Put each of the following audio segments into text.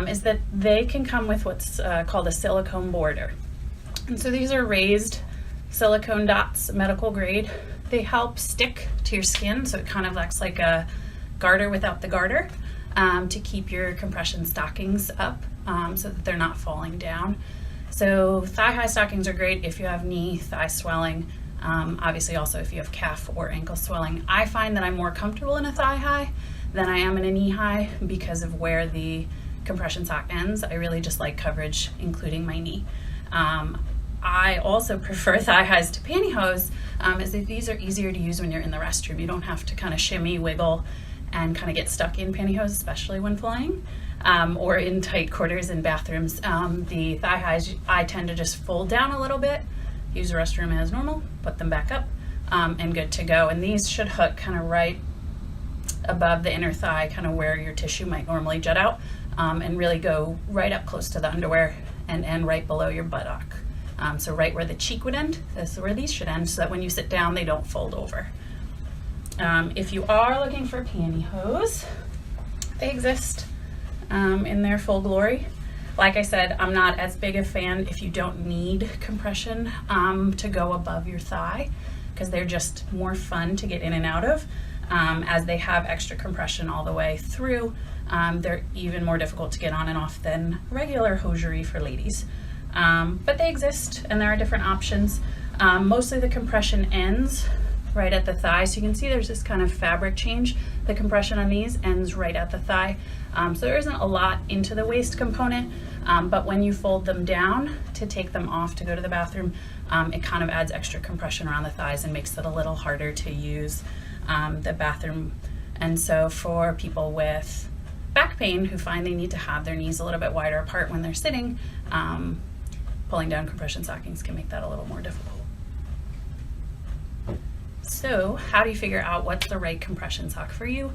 is that they can come with what's called a silicone border. And so these are raised silicone dots, medical grade. They help stick to your skin, so it kind of acts like a garter without the garter, to keep your compression stockings up so that they're not falling down. So thigh-high stockings are great if you have knee, thigh swelling, obviously also if you have calf or ankle swelling. I find that I'm more comfortable in a thigh-high than I am in a knee-high because of where the compression sock ends. I really just like coverage, including my knee. I also prefer thigh highs to pantyhose, as these are easier to use when you're in the restroom. You don't have to kind of shimmy, wiggle, and kind of get stuck in pantyhose, especially when flying, or in tight quarters in bathrooms. The thigh highs, I tend to just fold down a little bit, use the restroom as normal, put them back up, and good to go. And these should hook kind of right above the inner thigh, kind of where your tissue might normally jut out, and really go right up close to the underwear and end right below your buttock. So right where the cheek would end, this is where these should end, so that when you sit down, they don't fold over. If you are looking for pantyhose, they exist in their full glory. Like I said, I'm not as big a fan if you don't need compression to go above your thigh, because they're just more fun to get in and out of, as they have extra compression all the way through. They're even more difficult to get on and off than regular hosiery for ladies. But they exist, and there are different options. Mostly the compression ends right at the thigh, so you can see there's this kind of fabric change. The compression on these ends right at the thigh, so there isn't a lot into the waist component, but when you fold them down to take them off to go to the bathroom, it kind of adds extra compression around the thighs and makes it a little harder to use the bathroom. And so for people with back pain who find they need to have their knees a little bit wider apart when they're sitting, pulling down compression stockings can make that a little more difficult. So how do you figure out what's the right compression sock for you,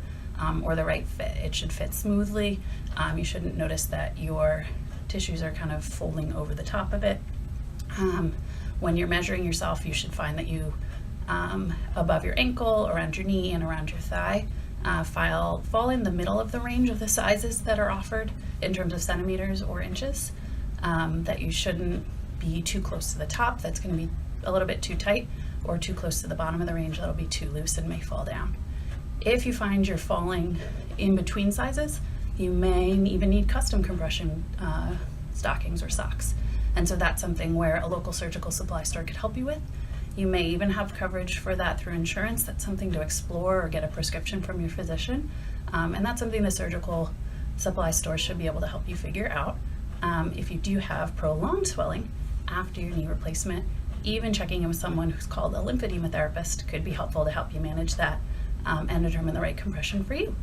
or the right fit? It should fit smoothly. You shouldn't notice that your tissues are kind of folding over the top of it. When you're measuring yourself, you should find that you, above your ankle, around your knee, and around your thigh, fall in the middle of the range of the sizes that are offered in terms of centimeters or inches. That you shouldn't be too close to the top, that's going to be a little bit too tight, or too close to the bottom of the range, that'll be too loose and may fall down. If you find you're falling in between sizes, you may even need custom compression stockings or socks. And so that's something where a local surgical supply store could help you with. You may even have coverage for that through insurance. That's something to explore, or get a prescription from your physician. And that's something the surgical supply store should be able to help you figure out. If you do have prolonged swelling after your knee replacement, even checking in with someone who's called a lymphedema therapist could be helpful to help you manage that, and determine the right compression for you.